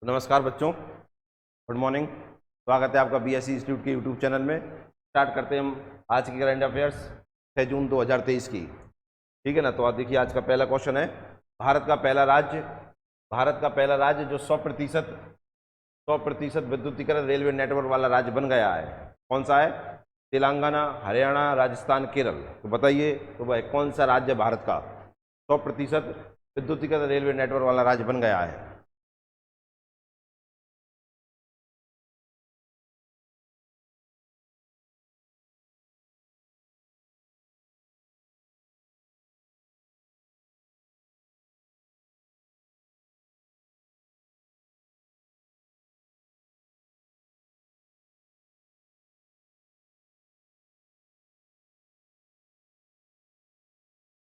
नमस्कार बच्चों, good morning. स्वागत है आपका बीएससी इंस्टीट्यूट के यूट्यूब चैनल में। स्टार्ट करते हैं हम आज की करंट अफेयर्स 6 जून 2023 की। ठीक है ना। तो आप देखिए, आज का पहला क्वेश्चन है, भारत का पहला राज्य जो 100% विद्युतीकरण रेलवे नेटवर्क वाला राज्य बन गया है, कौन सा है? तेलंगाना, हरियाणा, राजस्थान, केरल। तो बताइए, तो भाई कौन सा राज्य भारत का 100% विद्युतीकरण रेलवे नेटवर्क वाला राज्य बन गया है?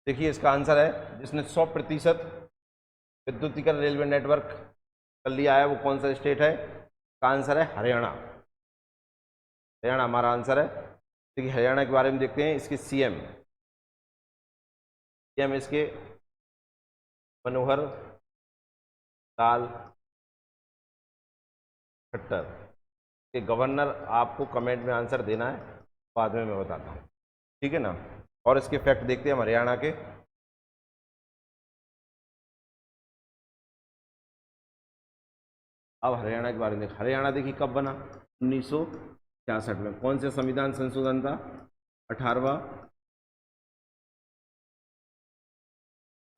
देखिए, इसका आंसर है, जिसने 100% विद्युतीकरण रेलवे नेटवर्क कर लिया है, वो कौन सा स्टेट है? इसका आंसर है हरियाणा। हरियाणा हमारा आंसर है। देखिए, हरियाणा के बारे में देखते हैं। इसके सीएम इसके मनोहर लाल खट्टर। के गवर्नर आपको कमेंट में आंसर देना है, बाद में मैं बताता हूँ। ठीक है ना। और इसके फैक्ट देखते हैं हम हरियाणा के। अब हरियाणा के बारे में हरियाणा देखिए कब बना? 1966 में। कौन से संविधान संशोधन था? 18वां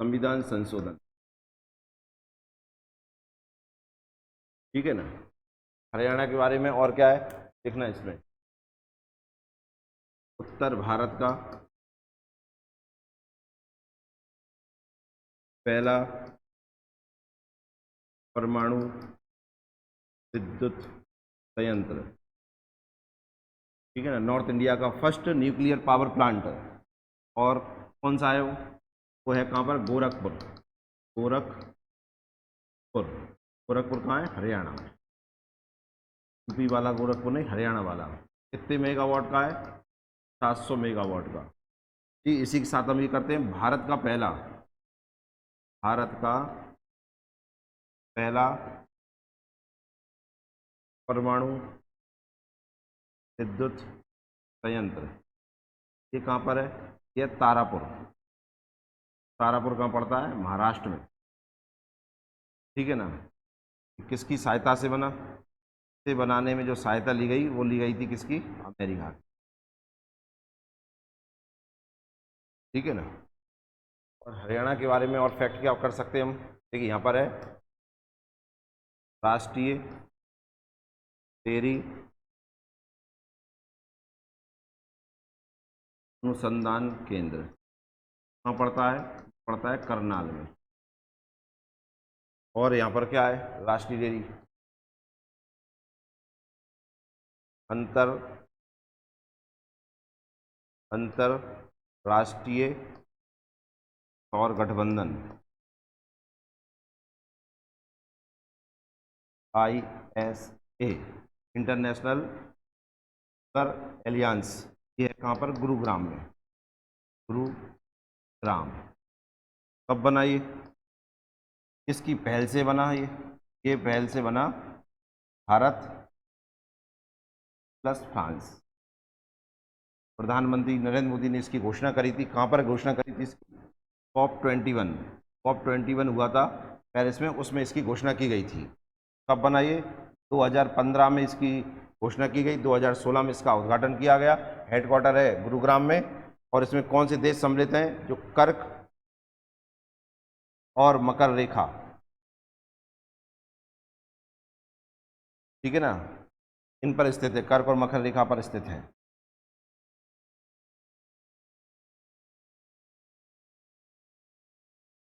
संविधान संशोधन। ठीक है ना। हरियाणा के बारे में और क्या है देखना इसमें। उत्तर भारत का पहला परमाणु विद्युत संयंत्र। ठीक है ना। नॉर्थ इंडिया का फर्स्ट न्यूक्लियर पावर प्लांट। और कौन सा है वो है कहाँ पर? गोरखपुर। गोरखपुर। गोरखपुर कहाँ है? हरियाणा में। यूपी वाला गोरखपुर नहीं, हरियाणा वाला। कितने मेगावाट का है? 700 मेगावाट का। जी, इसी के साथ हम ये करते हैं, भारत का पहला परमाणु विद्युत संयंत्र। ये कहाँ पर है? ये तारापुर। तारापुर कहाँ पड़ता है? महाराष्ट्र में। ठीक है ना। किसकी सहायता से बना? से बनाने में जो सहायता ली गई, वो ली गई थी किसकी? अमेरिका की। ठीक है ना। और हरियाणा के बारे में और फैक्ट क्या कर सकते हैं हम? देखिए, यहाँ पर है राष्ट्रीय डेयरी अनुसंधान केंद्र। कहाँ पड़ता है? पड़ता है करनाल में। और यहाँ पर क्या है? राष्ट्रीय डेयरी अंतर अंतरराष्ट्रीय सौर गठबंधन ISA, इंटरनेशनल सोलर एलियंस। ये है कहाँ पर? गुरुग्राम में। गुरुग्राम। कब बना ये? किसकी पहल से बना ये पहल से बना भारत प्लस फ्रांस। प्रधानमंत्री नरेंद्र मोदी ने इसकी घोषणा करी थी। कहाँ पर घोषणा करी थी इसकी? COP21 हुआ था पेरिस में, उसमें इसकी घोषणा की गई थी। कब बना ये? 2015 में इसकी घोषणा की गई। 2016 में इसका उद्घाटन किया गया। हेडक्वार्टर है गुरुग्राम में। और इसमें कौन से देश सम्मिलित हैं? जो कर्क और मकर रेखा। ठीक है ना। इन पर स्थित है, कर्क और मकर रेखा पर स्थित है।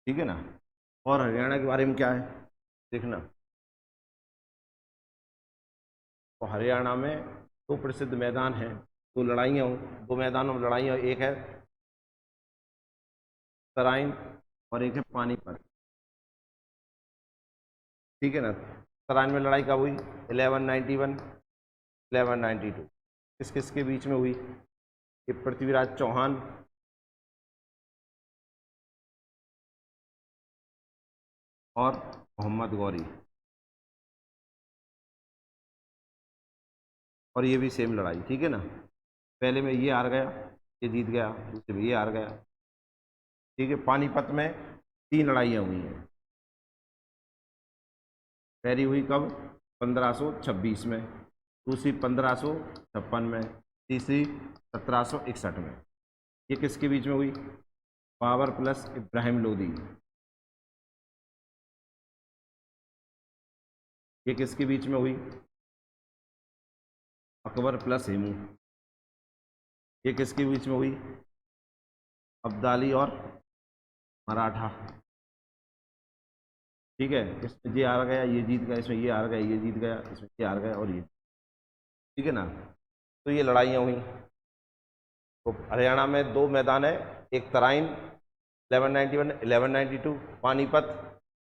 ठीक है ना। और हरियाणा के बारे में क्या है देखना। तो हरियाणा में दो प्रसिद्ध मैदान हैं, दो मैदानों में लड़ाइयाँ। एक है तराइन और एक है पानीपत। ठीक है ना। तराइन में लड़ाई कब हुई? 1191, 1192। किस किस के बीच में हुई? ये पृथ्वीराज चौहान और मोहम्मद गौरी। और ये भी सेम लड़ाई, ठीक है ना। पहले में ये हार गया, ये जीत गया, दूसरे में ये हार गया, ठीक है। पानीपत में 3 लड़ाइयाँ हुई हैं। पहली हुई कब? 1526 में, दूसरी 1556 में, तीसरी 1761 में। ये किसके बीच में हुई? बाबर प्लस इब्राहिम लोदी। ये किसके बीच में हुई? अकबर प्लस हेमू। ये किसके बीच में हुई? अब्दाली और मराठा, ठीक है। इसमें ये हार गया, ये जीत गया, इसमें ये हार गया, ये जीत गया, इसमें ये हार गया और ये, ठीक है ना। तो ये लड़ाइयाँ हुई। तो हरियाणा में 2 मैदान है, एक तराइन 1191 1192, पानीपत।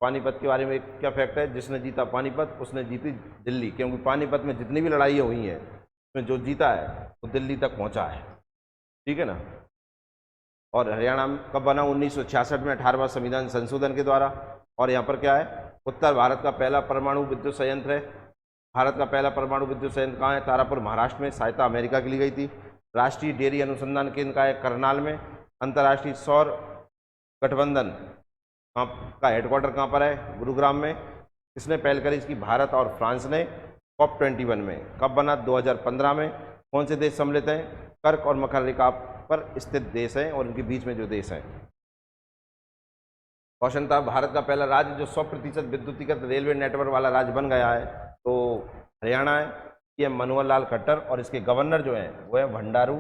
पानीपत के बारे में क्या फैक्ट है? जिसने जीता पानीपत उसने जीती दिल्ली, क्योंकि पानीपत में जितनी भी लड़ाइयाँ हुई हैं उसमें जो जीता है वो दिल्ली तक पहुंचा है, ठीक है ना। और हरियाणा कब बना? 1966 में 18वां संविधान संशोधन के द्वारा। और यहाँ पर क्या है? उत्तर भारत का पहला परमाणु विद्युत संयंत्र है। भारत का पहला परमाणु विद्युत संयंत्र कहाँ है? तारापुर महाराष्ट्र में, सहायता अमेरिका की ली गई थी। राष्ट्रीय डेयरी अनुसंधान केंद्र का है करनाल में। अंतर्राष्ट्रीय सौर गठबंधन का हेडक्वार्टर कहाँ पर है? गुरुग्राम में। किसने पहल करी इसकी? भारत और फ्रांस ने। COP21 में कब बना? 2015 में। कौन से देश सम्मिलित हैं? कर्क और मकर रेखा पर स्थित देश हैं और इनके बीच में जो देश हैं। क्वेश्चन था, भारत का पहला राज्य जो 100% विद्युतीकृत रेलवे नेटवर्क वाला राज्य बन गया है, तो हरियाणा है। ये मनोहर लाल खट्टर और इसके गवर्नर जो हैं वो है भंडारू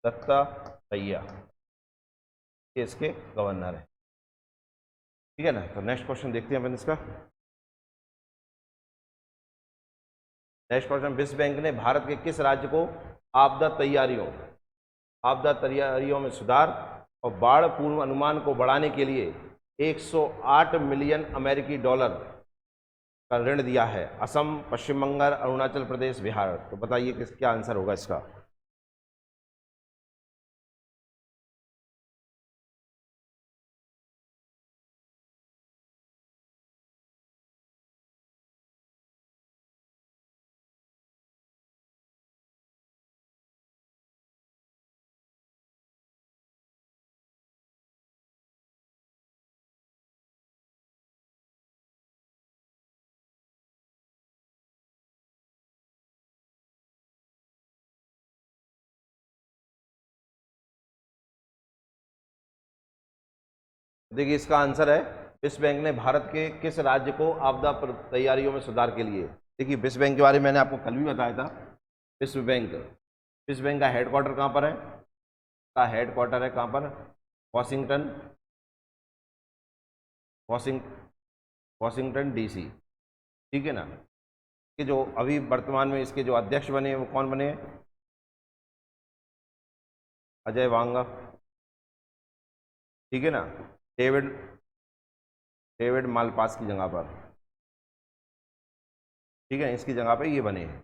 दत्तात्रेय, ये इसके गवर्नर है, ठीक है ना। तो नेक्स्ट क्वेश्चन देखते हैं अपन इसका। नेक्स्ट क्वेश्चन, विश्व बैंक ने भारत के किस राज्य को आपदा तैयारियों में सुधार और बाढ़ पूर्व अनुमान को बढ़ाने के लिए 108 मिलियन अमेरिकी डॉलर का ऋण दिया है? असम, पश्चिम बंगाल, अरुणाचल प्रदेश, बिहार। तो बताइए किस क्या आंसर होगा इसका। देखिए इसका आंसर है, विश्व बैंक ने भारत के किस राज्य को आपदा तैयारियों में सुधार के लिए। देखिए विश्व बैंक के बारे में मैंने आपको कल भी बताया था। विश्व बैंक का हेडक्वार्टर कहाँ पर है? का हेडक्वार्टर है कहाँ पर? वॉशिंगटन, वॉशिंग वॉशिंगटन DC, ठीक है ना। कि जो अभी वर्तमान में इसके जो अध्यक्ष बने हैं वो कौन बने हैं? अजय वांगा, ठीक है ना। डेविड डेविड मालपास की जगह पर, ठीक है, इसकी जगह पर ये बने हैं,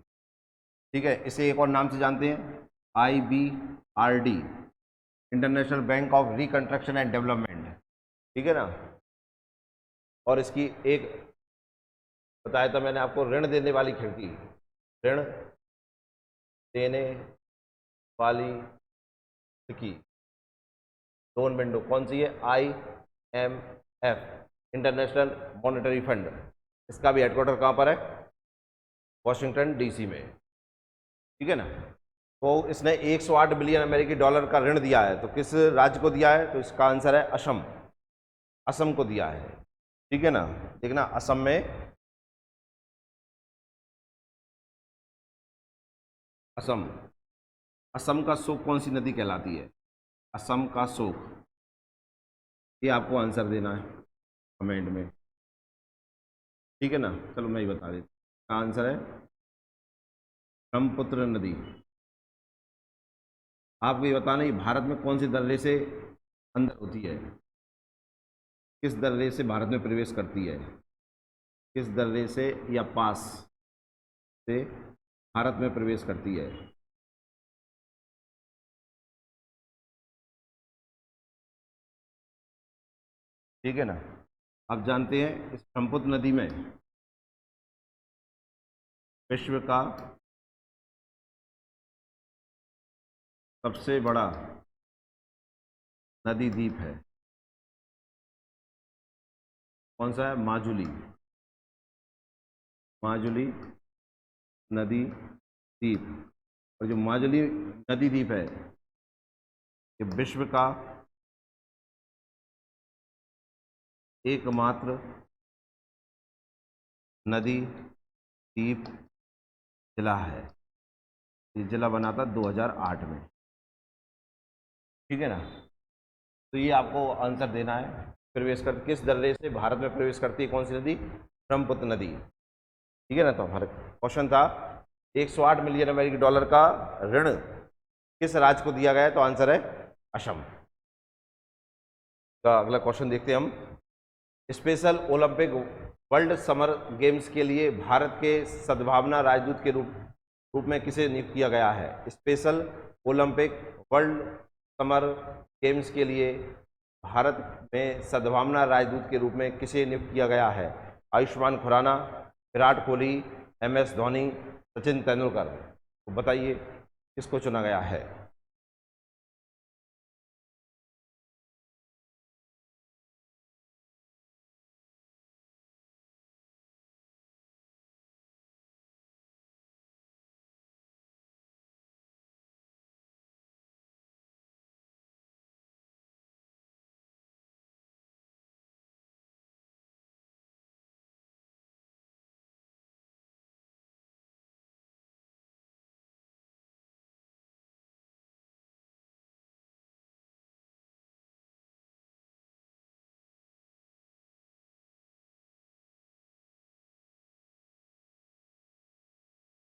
ठीक है। इसे एक और नाम से जानते हैं, IBRD, international bank of reconstruction and development, ठीक है ना। और इसकी एक बताया था मैंने आपको, ऋण देने वाली खिड़की, ऋण देने वाली खिड़की, लोन विंडो कौन सी है? IMF, international monetary fund. इसका भी हेडक्वार्टर कहाँ पर है? वॉशिंगटन DC में, ठीक है ना। तो इसने 108 बिलियन अमेरिकी डॉलर का ऋण दिया है, तो किस राज्य को दिया है? तो इसका आंसर है असम, असम को दिया है, ठीक है ना। देखना असम में, असम असम का शोक कौन सी नदी कहलाती है? असम का शोक, ये आपको आंसर देना है कमेंट में, ठीक है ना। चलो मैं ही बता देता, आंसर है ब्रह्मपुत्र नदी। आपको ये बताना है भारत में कौन सी दर्रे से अंदर होती है, किस दर्रे से भारत में प्रवेश करती है, किस दर्रे से या पास से भारत में प्रवेश करती है। ठीक है ना। अब जानते हैं इस ब्रह्मपुत्र नदी में विश्व का सबसे बड़ा नदी द्वीप है, कौन सा है? माजुली। माजुली नदी द्वीप। और जो माजुली नदी द्वीप है ये विश्व का एकमात्र नदी द्वीप जिला है। ये जिला बना था 2008 में। ठीक है ना। तो ये आपको आंसर देना है। प्रवेश कर किस दर्रे से भारत में प्रवेश करती है कौन सी नदी? ब्रह्मपुत्र नदी। ठीक है ना। तो हमारा क्वेश्चन था 108 मिलियन अमेरिकी डॉलर का ऋण किस राज्य को दिया गया है? तो आंसर है असम का। अगला क्वेश्चन देखते हैं हम। Special Olympic world summer games के लिए भारत के सद्भावना राजदूत के रूप में किसे नियुक्त किया गया है? Special Olympic world summer games के लिए भारत में सद्भावना राजदूत के रूप में किसे नियुक्त किया गया है? आयुष्मान खुराना, विराट कोहली, MS धोनी, सचिन तेंदुलकर। तो बताइए किसको चुना गया है?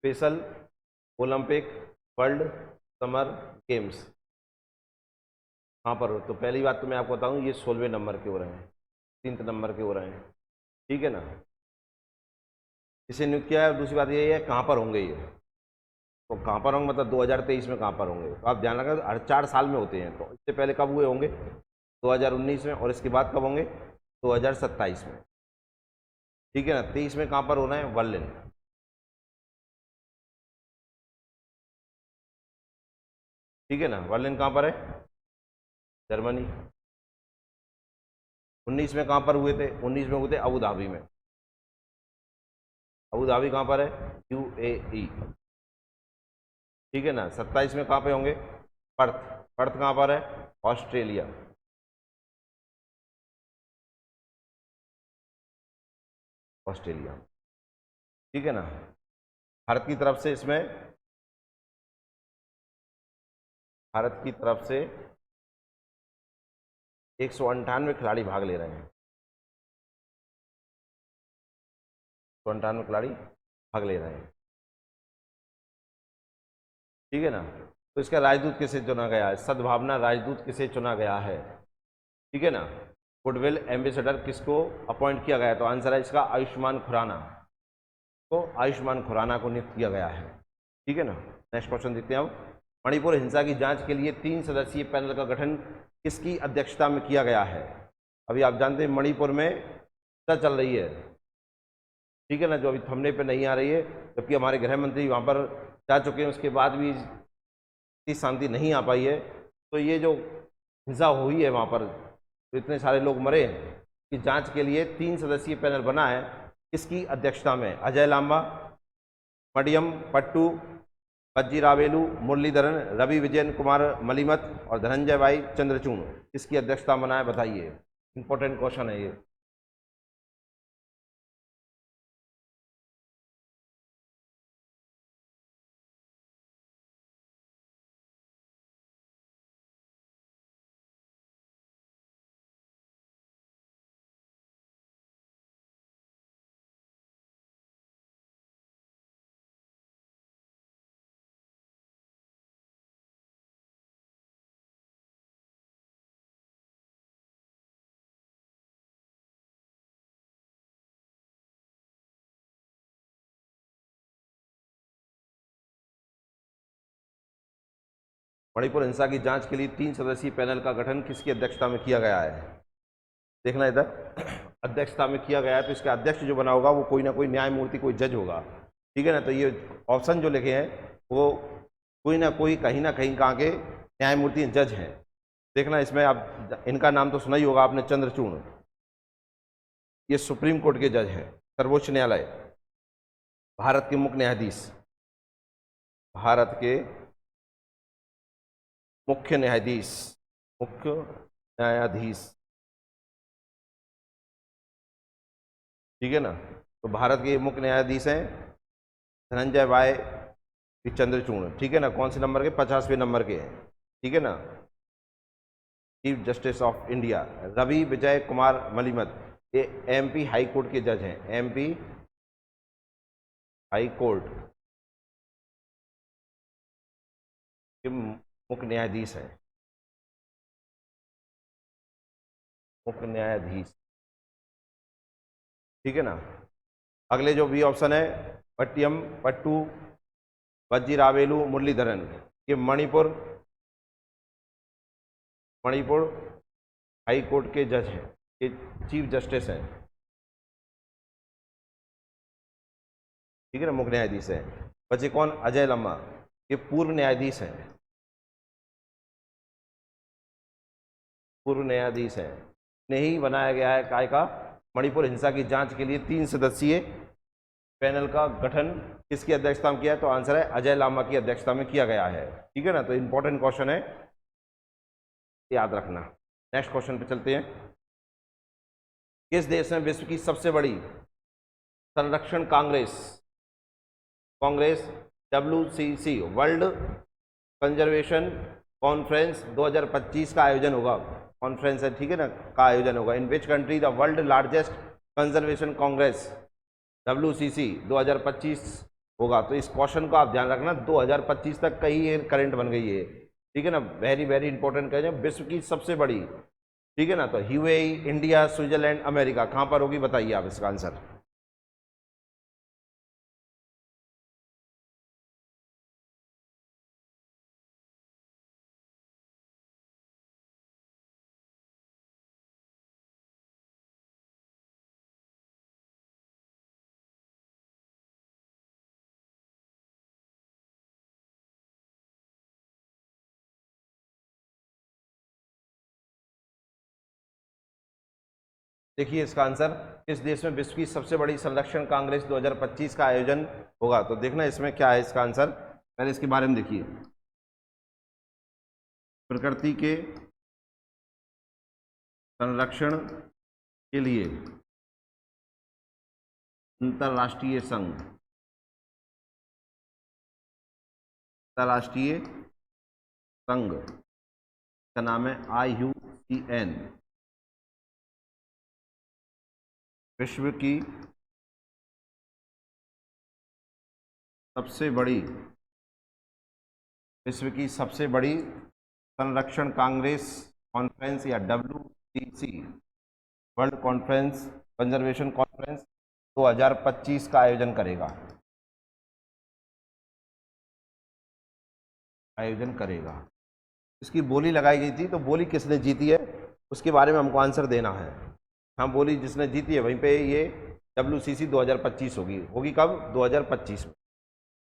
Special Olympic world summer games कहाँ पर हो? तो पहली बात तो मैं आपको बताऊं ये 16वें नंबर के हो रहे हैं, 3 नंबर के हो रहे हैं। ठीक है ना। इसे नियुक्त किया है। दूसरी बात ये है कहाँ पर होंगे ये? तो कहाँ पर होंगे मतलब 2023 में कहाँ पर होंगे? तो आप ध्यान रखें हर 4 साल में होते हैं। तो इससे पहले कब हुए होंगे? 2019 में। और इसके बाद कब होंगे? 2027 में। ठीक है ना। 23 में कहाँ पर होना है? बर्लिन। ठीक है ना। बर्लिन कहाँ पर है? जर्मनी। 19 में कहाँ पर हुए थे? 19 में हुए थे अबू धाबी में। अबू धाबी कहाँ पर है? UAE। ठीक है ना। 27 में कहाँ पे होंगे? पर्थ। पर्थ कहाँ पर है? ऑस्ट्रेलिया। ऑस्ट्रेलिया। ठीक है ना। भारत की तरफ से इसमें, भारत की तरफ से 198 खिलाड़ी भाग ले रहे हैं। 198 खिलाड़ी भाग ले रहे हैं। ठीक है ना। तो इसका राजदूत किसे चुना गया है? सद्भावना राजदूत किसे चुना गया है? ठीक है ना। गुडविल एम्बेसडर किसको अपॉइंट किया गया है? तो आंसर है इसका आयुष्मान खुराना को। आयुष्मान खुराना को नियुक्त किया गया है। ठीक है ना। नेक्स्ट क्वेश्चन देखते हैं अब। मणिपुर हिंसा की जांच के लिए 3 सदस्यीय पैनल का गठन किसकी अध्यक्षता में किया गया है? अभी आप जानते हैं मणिपुर में हिंसा चल रही है। ठीक है ना। जो अभी थमने पे नहीं आ रही है, जबकि हमारे गृह मंत्री वहाँ पर जा चुके हैं, उसके बाद भी इतनी शांति नहीं आ पाई है। तो ये जो हिंसा हुई है वहाँ पर, तो इतने सारे लोग मरे हैं कि जांच के लिए 3 सदस्यीय पैनल बना है। इसकी अध्यक्षता में अजय लांबा, मडियम पट्टू, बज्जी रावेलू, मुरलीधरन, रवि विजयन कुमार मलिमत और धनंजय भाई चंद्रचूड़। इसकी अध्यक्षता बना है? बताइए। इंपॉर्टेंट क्वेश्चन है ये। मणिपुर हिंसा की जांच के लिए 3 सदस्यीय पैनल का गठन किसकी अध्यक्षता में किया गया है? देखना इधर अध्यक्षता में किया गया है, तो इसका अध्यक्ष जो बना होगा वो कोई ना कोई न्यायमूर्ति, कोई जज होगा, ठीक है ना। तो ये ऑप्शन जो लिखे हैं वो कोई ना कोई कहीं ना कहीं कहाँ के न्यायमूर्ति जज हैं। देखना इसमें आप इनका नाम तो सुना ही होगा आपने, चंद्रचूड़, ये सुप्रीम कोर्ट के जज हैं, सर्वोच्च न्यायालय, भारत के मुख्य न्यायाधीश, भारत के मुख्य न्यायाधीश, मुख्य न्यायाधीश, ठीक है ना। तो भारत के मुख्य न्यायाधीश हैं धनंजय वाई चंद्रचूड़, ठीक है ना। कौन से नंबर के? 50वें नंबर के हैं, ठीक है ना। Chief justice of India Ravi Vijay Kumar Malimath, ये एमपी हाई कोर्ट के जज हैं, एमपी हाई कोर्ट के मुख्य न्यायाधीश हैं, मुख्य न्यायाधीश, ठीक है ना। अगले जो भी ऑप्शन है पट्टियम पट्टू वजीरावेलु मुरलीधरन, ये मणिपुर हाई कोर्ट के जज हैं, ये चीफ जस्टिस हैं, ठीक है ना, मुख्य न्यायाधीश है। बचे कौन? अजय लम्मा, ये पूर्व न्यायाधीश हैं, पूर्व न्यायाधीश है। नहीं बनाया गया है काय का? मणिपुर हिंसा की जांच के लिए 3 सदस्यीय पैनल का गठन किसकी अध्यक्षता में किया है? तो आंसर है अजय लामा की अध्यक्षता में किया गया है, ठीक है ना। तो इंपॉर्टेंट क्वेश्चन है, याद रखना। नेक्स्ट क्वेश्चन पे चलते हैं। किस देश में विश्व की सबसे बड़ी संरक्षण Congress WCC world conservation conference 2025 का आयोजन होगा? कॉन्फ्रेंस है, ठीक है ना, का आयोजन होगा। In which country the world largest conservation congress WCC 2025 होगा? तो इस क्वेश्चन को आप ध्यान रखना, 2025 तक का ही ये करंट बन गई है, ठीक है ना। वेरी वेरी इंपॉर्टेंट कह जाए, विश्व की सबसे बड़ी, ठीक है ना। तो यूएई, इंडिया, स्विट्जरलैंड, अमेरिका, कहां पर होगी बताइए आप इसका आंसर। देखिए इसका आंसर, किस देश में विश्व की सबसे बड़ी संरक्षण कांग्रेस 2025 का आयोजन होगा? तो देखना इसमें क्या है इसका आंसर, पहले इसके बारे में देखिए। प्रकृति के संरक्षण के लिए अंतर्राष्ट्रीय संघ, अंतर्राष्ट्रीय संघ का नाम है IUCN, विश्व की सबसे बड़ी, विश्व की सबसे बड़ी संरक्षण कांग्रेस कॉन्फ्रेंस या WCC world conference conservation conference 2025 का आयोजन करेगा, आयोजन करेगा। इसकी बोली लगाई गई थी, तो बोली किसने जीती है उसके बारे में हमको आंसर देना है। हाँ, बोली जिसने जीती है वहीं पे ये WCC 2025 होगी। होगी कब? 2025 में,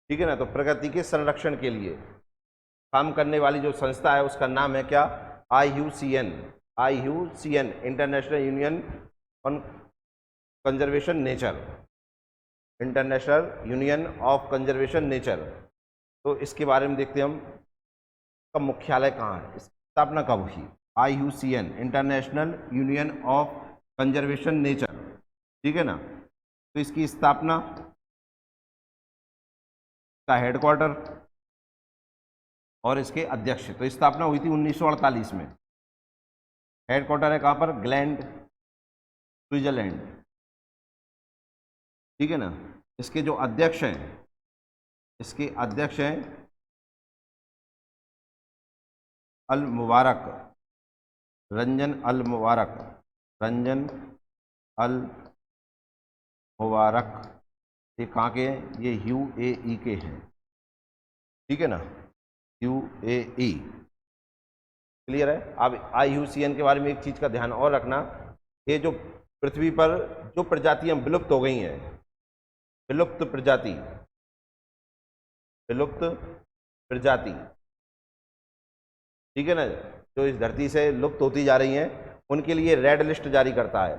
ठीक है ना। तो प्रकृति के संरक्षण के लिए काम करने वाली जो संस्था है उसका नाम है क्या? IUCN, international union on conservation nature, international union of conservation nature. तो इसके बारे में देखते हैं हम, का मुख्यालय कहाँ है, इसकी स्थापना कब हुई? IUCN, international union of conservation nature, ठीक है ना। तो इसकी स्थापना का हेडक्वार्टर और इसके अध्यक्ष, तो स्थापना हुई थी 1948 में। हेडक्वार्टर है कहाँ पर? ग्लैंड, स्विट्जरलैंड, ठीक है ना। इसके जो अध्यक्ष हैं, इसके अध्यक्ष हैं अल मुबारक, रंजन अल मुबारक, रंजन अल मुबारक। ये कहाँ के हैं? ये UAE के हैं, ठीक है ना, UAE। क्लियर है? अब IUCN के बारे में एक चीज का ध्यान और रखना, ये जो पृथ्वी पर जो प्रजातियां विलुप्त हो गई हैं, विलुप्त प्रजाति, विलुप्त प्रजाति, ठीक है ना, जो इस धरती से लुप्त होती जा रही हैं, उनके लिए रेड लिस्ट जारी करता है,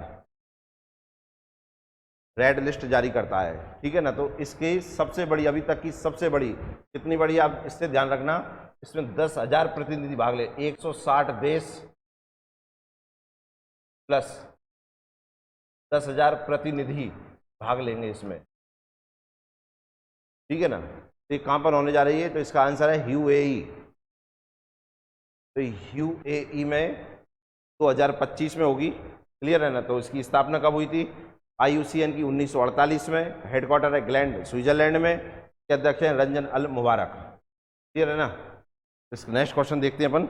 रेड लिस्ट जारी करता है, ठीक है ना। तो इसकी सबसे बड़ी, अभी तक की सबसे बड़ी, कितनी बड़ी, आप इससे ध्यान रखना, इसमें 10,000 प्रतिनिधि भाग ले, 160 देश प्लस 10,000 प्रतिनिधि भाग लेंगे इसमें, ठीक है ना। तो ये कहाँ पर होने जा रही है, तो इसका आंसर है यूएई। तो यूएई में 2025 में होगी, क्लियर है ना। तो इसकी स्थापना कब हुई थी, IUCN की 1948 में, हेडक्वार्टर है ग्लैंड स्विट्जरलैंड में, के अध्यक्ष हैं रंजन अल मुबारक, क्लियर है ना। इस नेक्स्ट क्वेश्चन देखते हैं अपन।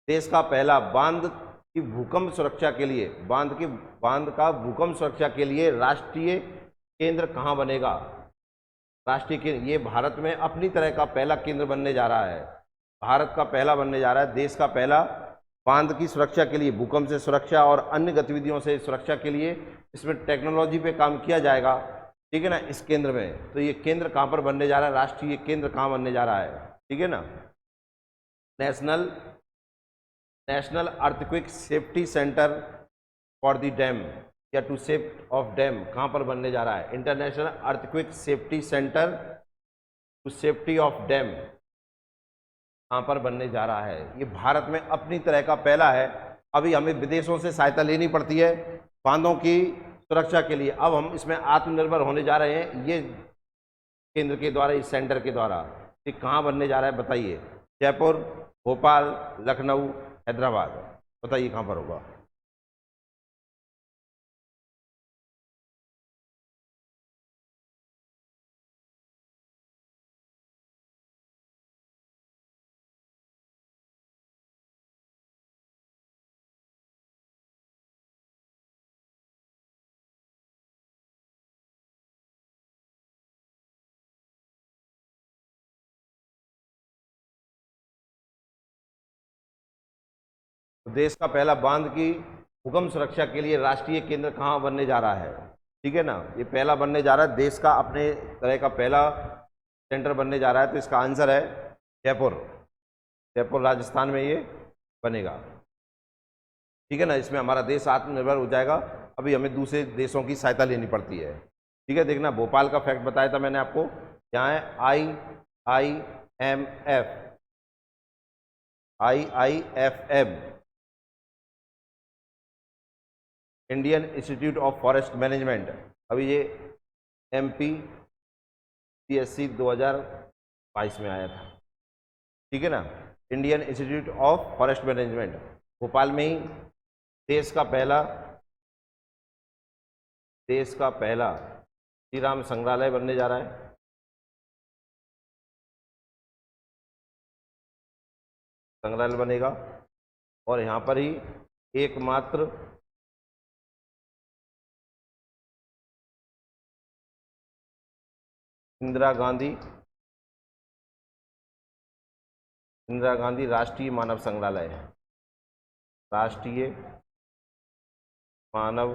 देश का पहला बांध की भूकंप सुरक्षा के लिए, बांध का भूकंप सुरक्षा के लिए राष्ट्रीय केंद्र कहाँ बनेगा, राष्ट्रीय केंद्र, ये भारत में अपनी तरह का पहला केंद्र बनने जा रहा है, भारत का पहला बनने जा रहा है, देश का पहला बांध की सुरक्षा के लिए, भूकंप से सुरक्षा और अन्य गतिविधियों से सुरक्षा के लिए इसमें टेक्नोलॉजी पे काम किया जाएगा, ठीक है ना, इस केंद्र में। तो ये केंद्र कहाँ पर बनने जा रहा है, राष्ट्रीय केंद्र कहाँ बनने जा रहा है, ठीक है ना। National earthquake safety centre for the dam या टू सेफ्ट ऑफ डैम कहाँ पर बनने जा रहा है, international earthquake safety centre to safety of dam कहाँ पर बनने जा रहा है। ये भारत में अपनी तरह का पहला है। अभी हमें विदेशों से सहायता लेनी पड़ती है बांधों की सुरक्षा के लिए, अब हम इसमें आत्मनिर्भर होने जा रहे हैं, ये केंद्र के द्वारा, इस सेंटर के द्वारा। ये कहाँ बनने जा रहा है बताइए, जयपुर, भोपाल, लखनऊ, हैदराबाद, बताइए कहाँ पर होगा। देश का पहला बांध की भूकंप सुरक्षा के लिए राष्ट्रीय केंद्र कहाँ बनने जा रहा है, ठीक है ना, ये पहला बनने जा रहा है, देश का अपने तरह का पहला सेंटर बनने जा रहा है। तो इसका आंसर है जयपुर, जयपुर राजस्थान में ये बनेगा, ठीक है ना। इसमें हमारा देश आत्मनिर्भर हो जाएगा, अभी हमें दूसरे देशों की सहायता लेनी पड़ती है, ठीक है। देखना, भोपाल का फैक्ट बताया था मैंने आपको, यहाँ है IIFM, Indian institute of forest management. अभी ये MPCSC 2022 में आया था, ठीक है ना, Indian institute of forest management, Bhopal में ही देश का पहला श्री राम संग्रहालय बनने जा रहा है, संग्रहालय बनेगा, और यहाँ पर ही एकमात्र इंदिरा गांधी राष्ट्रीय मानव संग्रहालय है, राष्ट्रीय मानव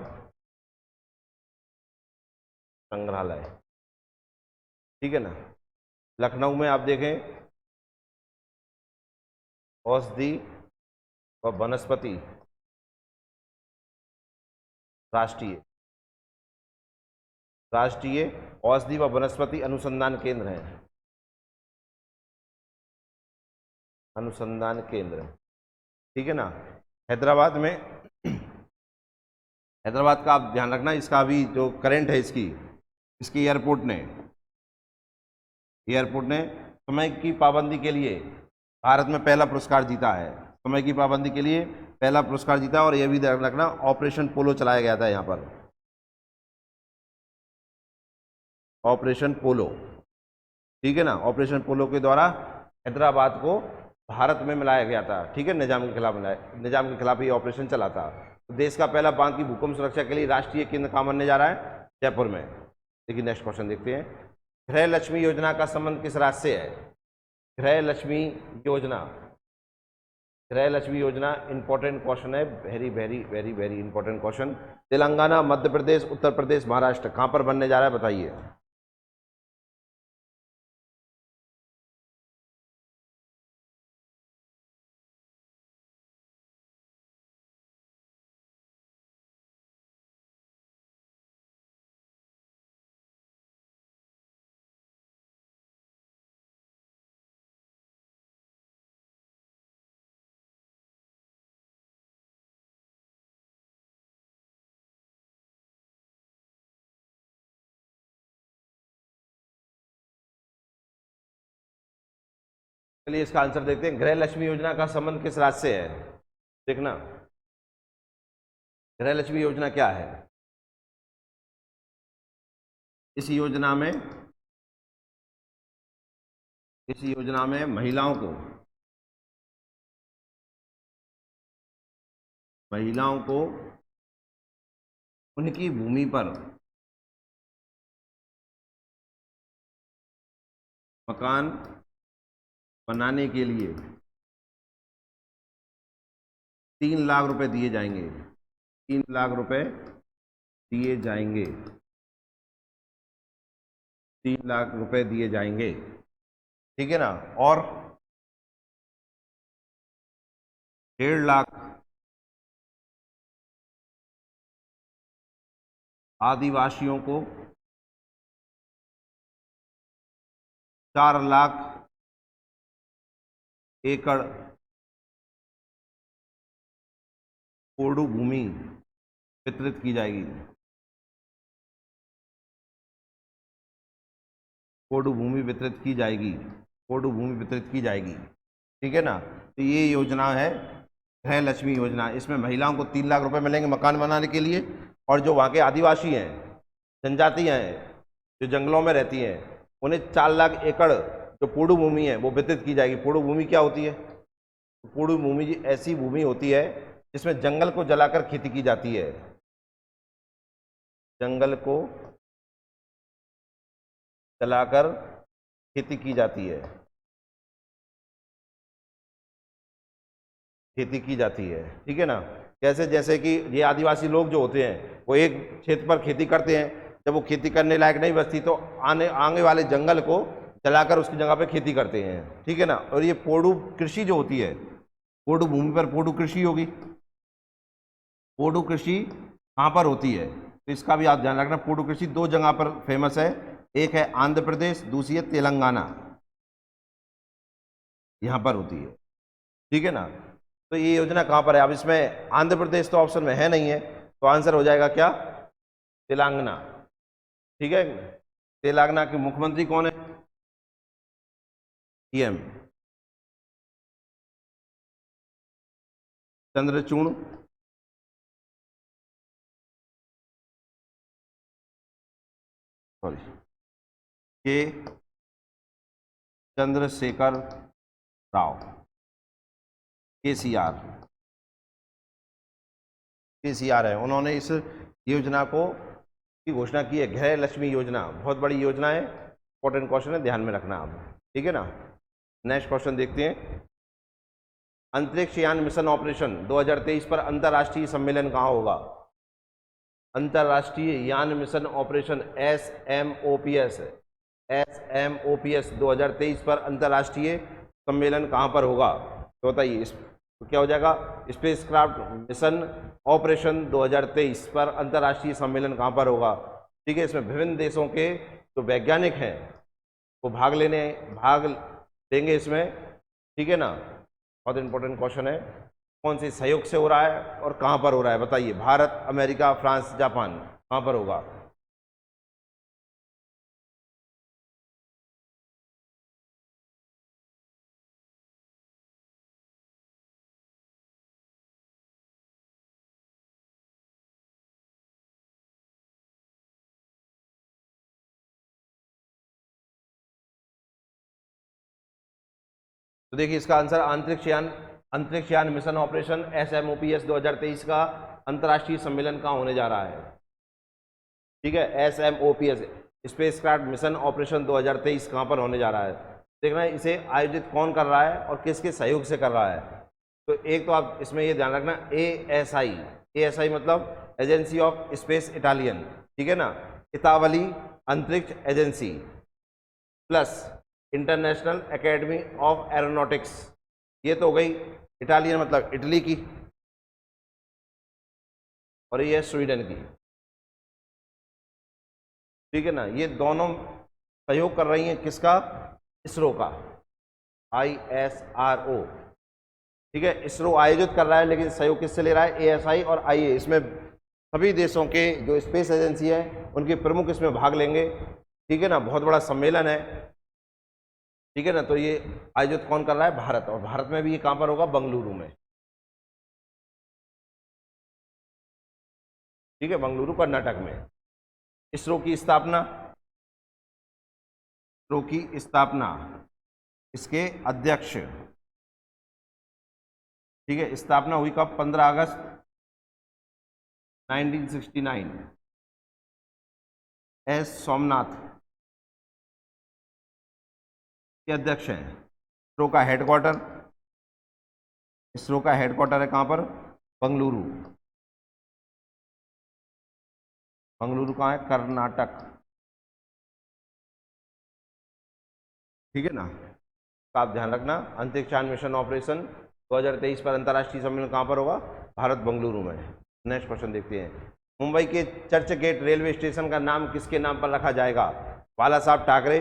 संग्रहालय, ठीक है ना। लखनऊ में आप देखें औषधि व वनस्पति राष्ट्रीय औषधि व वनस्पति अनुसंधान केंद्र है, अनुसंधान केंद्र, ठीक है ना। हैदराबाद में, हैदराबाद का आप ध्यान रखना, इसका अभी जो करंट है, इसकी एयरपोर्ट ने समय की पाबंदी के लिए भारत में पहला पुरस्कार जीता है, समय की पाबंदी के लिए पहला पुरस्कार जीता। और यह भी ध्यान रखना, ऑपरेशन पोलो चलाया गया था यहाँ पर, ऑपरेशन पोलो, ठीक है ना। ऑपरेशन पोलो के द्वारा हैदराबाद को भारत में मिलाया गया था, ठीक है, निजाम के खिलाफ ये ऑपरेशन चला था। तो देश का पहला बांध की भूकंप सुरक्षा के लिए राष्ट्रीय केंद्र कहाँ बनने जा रहा है, जयपुर में। देखिए नेक्स्ट क्वेश्चन देखते हैं, गृह लक्ष्मी योजना का संबंध किस राज्य से है, गृह लक्ष्मी योजना गृह लक्ष्मी योजना इंपॉर्टेंट क्वेश्चन है, very very very very important question. Telangana, Madhya Pradesh, Uttar Pradesh, Maharashtra, कहां पर बनने जा रहा है बताइए। चलिए इसका आंसर देखते हैं। गृह लक्ष्मी योजना का संबंध किस राज्य से है, देखना। गृह लक्ष्मी योजना क्या है? इस योजना में महिलाओं को उनकी भूमि पर मकान बनाने के लिए 3 लाख रुपए दिए जाएंगे। 3 लाख रुपए दिए जाएंगे। 3 लाख रुपए दिए जाएंगे, ठीक है ना। और 1.5 लाख आदिवासियों को 4 लाख एकड़ पोडू भूमि वितरित की जाएगी। पोडू भूमि वितरित की जाएगी। पोडू भूमि वितरित की जाएगी, ठीक है ना। तो ये योजना है गृह लक्ष्मी योजना। इसमें महिलाओं को 3 लाख रुपए मिलेंगे मकान बनाने के लिए, और जो वहाँ के आदिवासी हैं, जनजातियाँ हैं, जो जंगलों में रहती हैं, उन्हें 4 लाख एकड़ जो पोडू भूमि है वो वितरित की जाएगी। पोडू भूमि क्या होती है? पोडू भूमि ऐसी भूमि होती है जिसमें जंगल को जलाकर खेती की जाती है। जंगल को जलाकर खेती की जाती है। खेती की जाती है, ठीक है ना। कैसे? जैसे कि ये आदिवासी लोग जो होते हैं वो एक क्षेत्र पर खेती करते हैं, जब वो खेती करने लायक नहीं बचती तो आगे वाले जंगल को जलाकर उसकी जगह पे खेती करते हैं, ठीक है ना। और ये पोडू कृषि जो होती है, पोडू भूमि पर पोडू कृषि होगी। पोडू कृषि कहाँ पर होती है तो इसका भी आप ध्यान रखना। पोडू कृषि 2 जगह पर फेमस है, एक है आंध्र प्रदेश, दूसरी है तेलंगाना, यहाँ पर होती है, ठीक है ना। तो ये योजना कहाँ पर है? अब इसमें आंध्र प्रदेश तो ऑप्शन में है नहीं है, तो आंसर हो जाएगा क्या? तेलंगाना, ठीक है। तेलंगाना के मुख्यमंत्री कौन है? सीएम चंद्रचूड़ के चंद्रशेखर राव, केसीआर है। उन्होंने इस योजना की घोषणा की है, गृह लक्ष्मी योजना। बहुत बड़ी योजना है, इंपॉर्टेंट क्वेश्चन है, ध्यान में रखना आप, ठीक है ना। नेक्स्ट क्वेश्चन देखते हैं। अंतरिक्ष यान मिशन ऑपरेशन 2023 पर अंतर्राष्ट्रीय सम्मेलन कहाँ होगा? अंतर्राष्ट्रीय यान मिशन ऑपरेशन SMOPS 2023 पर अंतर्राष्ट्रीय सम्मेलन कहाँ पर होगा? तो बताइए, तो क्या हो जाएगा? स्पेसक्राफ्ट मिशन ऑपरेशन 2023 पर अंतर्राष्ट्रीय सम्मेलन कहाँ पर होगा? ठीक है, इसमें विभिन्न देशों के जो वैज्ञानिक हैं वो भाग लेंगे इसमें, ठीक है ना। बहुत इंपॉर्टेंट क्वेश्चन है। कौन से सहयोग से हो रहा है और कहाँ पर हो रहा है बताइए? भारत, अमेरिका, फ्रांस, जापान, कहाँ पर होगा? तो देखिए इसका आंसर अंतरिक्ष यान मिशन ऑपरेशन SMOPS 2023 का अंतर्राष्ट्रीय सम्मेलन कहाँ होने जा रहा है? ठीक है, SMOPS स्पेसक्राफ्ट मिशन ऑपरेशन 2023 कहाँ पर होने जा रहा है? देखना है इसे आयोजित कौन कर रहा है और किसके सहयोग से कर रहा है। तो एक तो आप इसमें ये ध्यान रखना, ASI, ASI मतलब एजेंसी ऑफ स्पेस इटालियन, ठीक है ना, इतावली अंतरिक्ष agency, plus international academy of aeronautics, ये तो हो गई इटालियन मतलब इटली की, और ये है स्वीडन की, ठीक है ना। ये दोनों सहयोग कर रही हैं किसका? इसरो का, ISRO, ठीक है। इसरो आयोजित कर रहा है, लेकिन सहयोग किससे ले रहा है? ASI और IA, इसमें सभी देशों के जो स्पेस एजेंसी है उनके प्रमुख इसमें भाग लेंगे, ठीक है ना। बहुत बड़ा सम्मेलन है, ठीक है ना। तो ये आयोजित कौन कर रहा है? भारत। और भारत में भी ये कहां पर होगा? बंगलुरु में, ठीक है, बंगलुरु कर्नाटक में। इसरो की स्थापना, इसरो की स्थापना, इसके अध्यक्ष, ठीक है, स्थापना हुई कब? 15 अगस्त 1969, एस सोमनाथ के अध्यक्ष हैं। इसरो का हेडक्वार्टर, इसरो का हेडक्वार्टर है कहां पर? बंगलुरु। बंगलुरु कहाँ है? कर्नाटक, ठीक है ना। तो आप ध्यान रखना, अंतरिक्षयान मिशन ऑपरेशन 2023 पर अंतर्राष्ट्रीय सम्मेलन कहाँ पर होगा? भारत, बंगलुरु में। नेक्स्ट क्वेश्चन देखते हैं। मुंबई के चर्च गेट रेलवे स्टेशन का नाम किसके नाम पर रखा जाएगा? बाला साहब ठाकरे,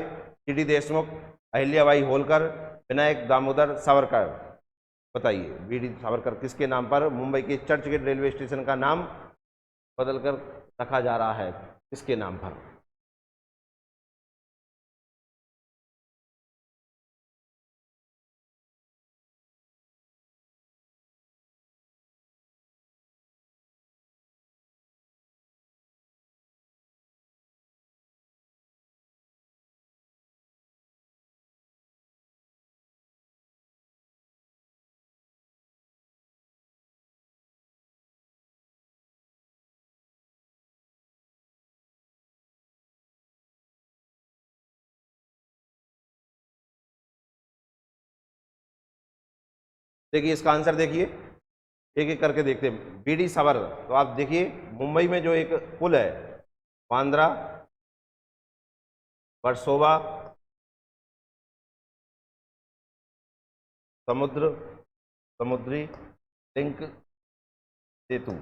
TD देशमुख, अहिल्याबाई होलकर, विनायक दामोदर सावरकर। बताइए, BD सावरकर किसके नाम पर मुंबई के चर्च गेट रेलवे स्टेशन का नाम बदलकर रखा जा रहा है? किसके नाम पर? देखिए इसका आंसर, देखिए एक एक करके देखते हैं। BD सावर, तो आप देखिए मुंबई में जो एक पुल है, बांद्रा वर्सोवा समुद्र समुद्री लिंक सेतु,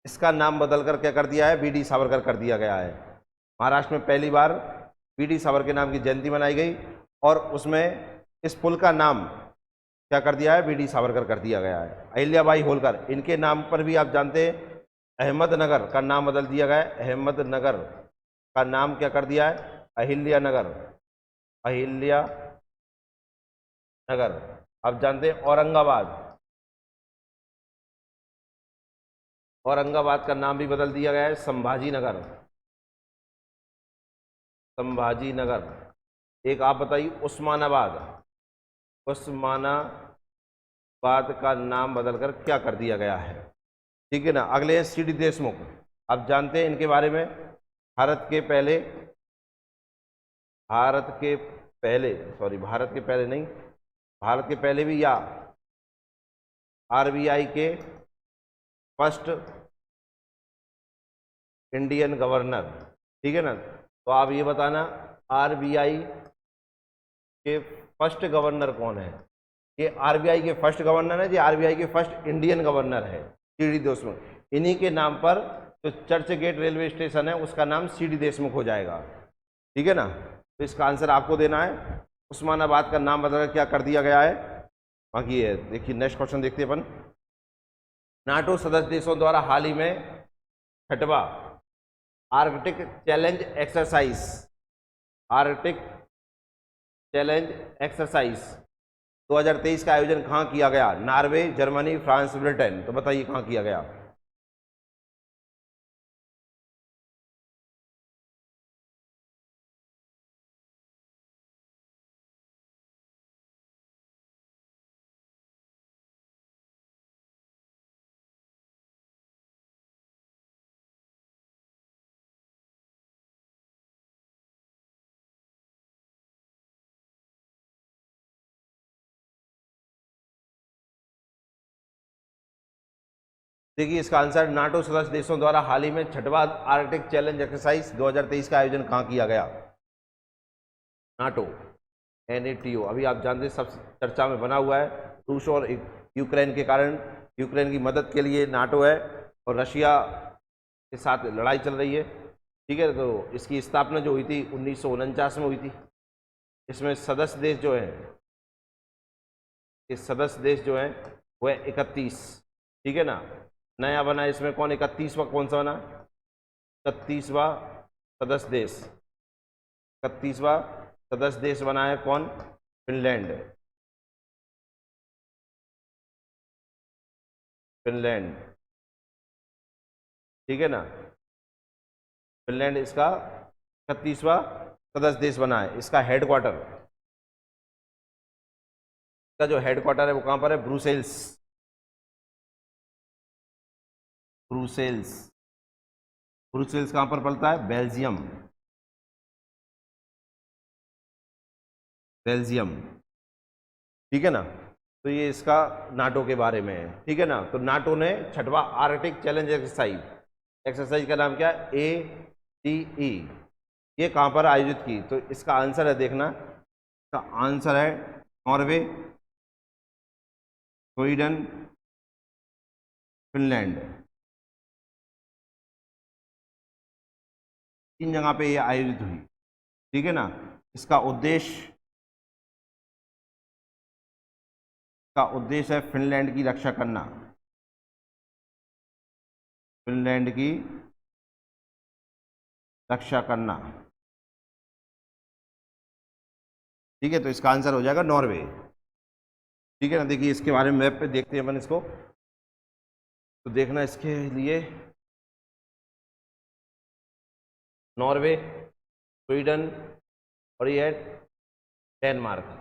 इसका नाम बदलकर क्या कर दिया है? BD सावरकर कर दिया गया है। महाराष्ट्र में पहली बार BD सावरकर के नाम की जयंती मनाई गई, और उसमें इस पुल का नाम क्या कर दिया है? BD सावरकर कर दिया गया है। अहिल्याबाई होलकर, इनके नाम पर भी आप जानते हैं अहमदनगर का नाम बदल दिया गया है। अहमदनगर का नाम क्या कर दिया है? अहिल्या नगर, अहिल्या नगर। आप जानते हैं औरंगाबाद, औरंगाबाद का नाम भी बदल दिया गया है संभाजी नगर, संभाजी नगर। एक आप बताइए उस्मानाबाद, उस्मानाबाद का नाम बदलकर क्या कर दिया गया है? ठीक है ना। अगले हैं CD देशमुख, आप जानते हैं इनके बारे में, भारत के पहले, भारत के पहले, सॉरी भारत के पहले नहीं, भारत के पहले भी, या RBI के फर्स्ट इंडियन गवर्नर, ठीक है ना। तो आप ये बताना RBI के फर्स्ट गवर्नर कौन है? ये RBI के फर्स्ट गवर्नर है, ये RBI के फर्स्ट इंडियन गवर्नर है CD देशमुख। इन्हीं के नाम पर जो चर्च गेट रेलवे स्टेशन है उसका नाम CD देशमुख हो जाएगा, ठीक है ना। तो इसका आंसर आपको देना है, उस्मानाबाद का नाम बदलकर क्या कर दिया गया है? बाकी है, देखिए नेक्स्ट क्वेश्चन देखते हैं अपन। नाटो सदस्य देशों द्वारा हाल ही में 6वां arctic challenge exercise, arctic challenge exercise 2023 का आयोजन कहाँ किया गया? Norway, Germany, France, Britain. तो बताइए कहाँ किया गया? देखिए इसका आंसर, नाटो सदस्य देशों द्वारा हाल ही में 6वां आर्कटिक चैलेंज एक्सरसाइज 2023 का आयोजन कहाँ किया गया? NATO, NATO। अभी आप जानते हैं सब चर्चा में बना हुआ है, रूस और यूक्रेन के कारण। यूक्रेन की मदद के लिए नाटो है और रशिया के साथ लड़ाई चल रही है, ठीक है। तो इसकी स्थापना जो हुई थी 1949 में हुई थी। इसमें सदस्य देश जो हैं, इस सदस्य देश जो हैं वो है 31, ठीक है ना। नया बना इसमें कौन, 31वां कौन सा बना? 31वां सदस्य देश, 31वां सदस्य देश बना है कौन? फिनलैंड। फिनलैंड, ठीक है ना। फिनलैंड इसका 31वां सदस्य देश बना है। इसका हेडक्वार्टर, इसका जो हेडक्वार्टर है वो कहां पर है? ब्रुसेल्स। ब्रुसेल्स, ब्रुसेल्स कहां पर पड़ता है? बेल्जियम। बेल्जियम, ठीक है ना। तो ये इसका नाटो के बारे में है, ठीक है ना। तो नाटो ने 6वां आर्कटिक चैलेंज एक्सरसाइज का नाम क्या है? ATE। ये कहां पर आयोजित की? तो इसका आंसर है, देखना, इसका आंसर है नॉर्वे, स्वीडन, फिनलैंड। 3 जगह पे ये आयोजित हुई, ठीक है ना। इसका उद्देश्य है फिनलैंड की रक्षा करना। फिनलैंड की रक्षा करना, ठीक है। तो इसका आंसर हो जाएगा नॉर्वे, ठीक है ना। देखिए इसके बारे में मैप पे देखते हैं अपन इसको। तो देखना इसके लिए नॉर्वे, स्वीडन और ये है डेनमार्क।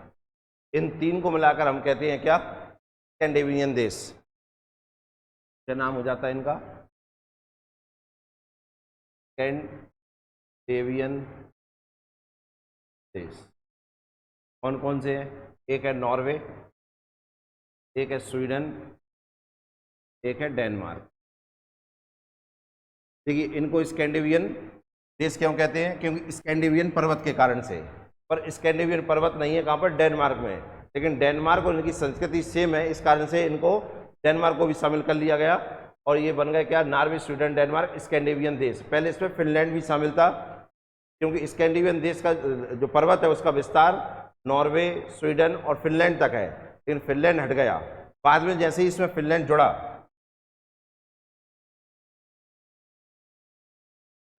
इन 3 को मिलाकर हम कहते हैं क्या? स्कैंडिनेवियन देश। क्या नाम हो जाता है इनका? स्कैंडिनेवियन देश। कौन कौन से हैं? एक है नॉर्वे, एक है स्वीडन, एक है डेनमार्क। देखिए इनको स्कैंडिनेवियन देश क्यों कहते हैं? क्योंकि स्कैंडिनेवियन पर्वत के कारण से। पर स्कैंडिनेवियन पर्वत नहीं है कहाँ पर? डेनमार्क में। लेकिन डेनमार्क और इनकी संस्कृति सेम है, इस कारण से इनको डेनमार्क को भी शामिल कर लिया गया और ये बन गए क्या? नॉर्वे, स्वीडन, डेनमार्क, स्कैंडिनेवियन देश। पहले इसमें फिनलैंड भी शामिल था, क्योंकि स्कैंडिनेवियन देश का जो पर्वत है उसका विस्तार नॉर्वे, स्वीडन और फिनलैंड तक है, लेकिन फिनलैंड हट गया बाद में। जैसे ही इसमें फिनलैंड जुड़ा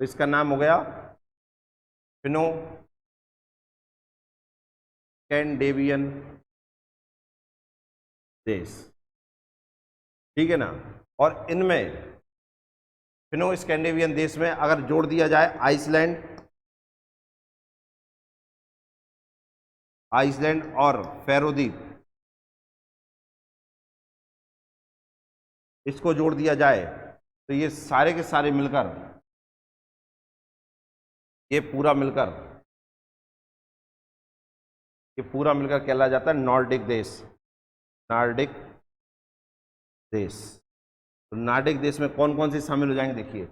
तो इसका नाम हो गया फिनो स्कैंडिनेवियन देश, ठीक है ना। और इनमें फिनो स्कैंडिनेवियन देश में अगर जोड़ दिया जाए आइसलैंड, और फैरो द्वीप, इसको जोड़ दिया जाए तो ये सारे के सारे मिलकर, ये पूरा मिलकर कहला जाता है नॉर्डिक देश। नॉर्डिक देश। तो नॉर्डिक देश में कौन कौन से शामिल हो जाएंगे? देखिए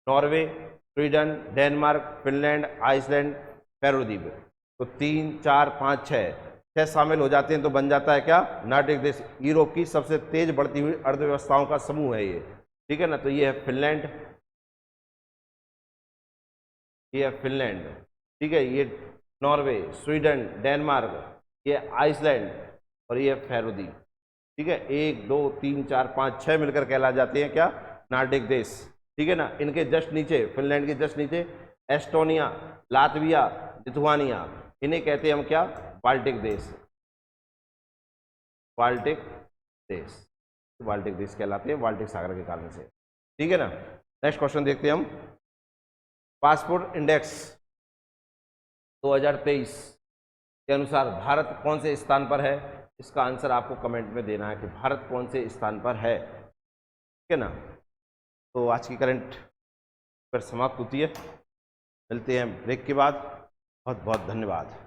Norway, Sweden, Denmark, Finland, Iceland, Faroe द्वीप। तो 3, 4, 5, 6 शामिल हो जाते हैं तो बन जाता है क्या? नॉर्डिक देश। यूरोप की सबसे तेज बढ़ती हुई अर्थव्यवस्थाओं का समूह है ये, ठीक है ना। तो ये है फिनलैंड, ये है फिनलैंड, ठीक है। ये नॉर्वे, स्वीडन, डेनमार्क, ये आइसलैंड और ये फैरो द्वीप, ठीक है। 1, 2, 3, 4, 5, 6 मिलकर कहला जाते हैं क्या? नॉर्डिक देश, ठीक है ना। इनके जस्ट नीचे, फिनलैंड के जस्ट नीचे एस्टोनिया, लातविया, लिथुआनिया, इन्हें कहते हैं हम क्या? बाल्टिक देश। बाल्टिक देश, बाल्टिक देश कहलाते हैं बाल्टिक सागर के कारण से, ठीक है ना। नेक्स्ट क्वेश्चन देखते हैं हम। पासपोर्ट इंडेक्स 2023 के अनुसार भारत कौन से स्थान पर है? इसका आंसर आपको कमेंट में देना है कि भारत कौन से स्थान पर है, ठीक है ना। तो आज की करंट पर समाप्त होती है, मिलते हैं ब्रेक के बाद। बहुत बहुत धन्यवाद।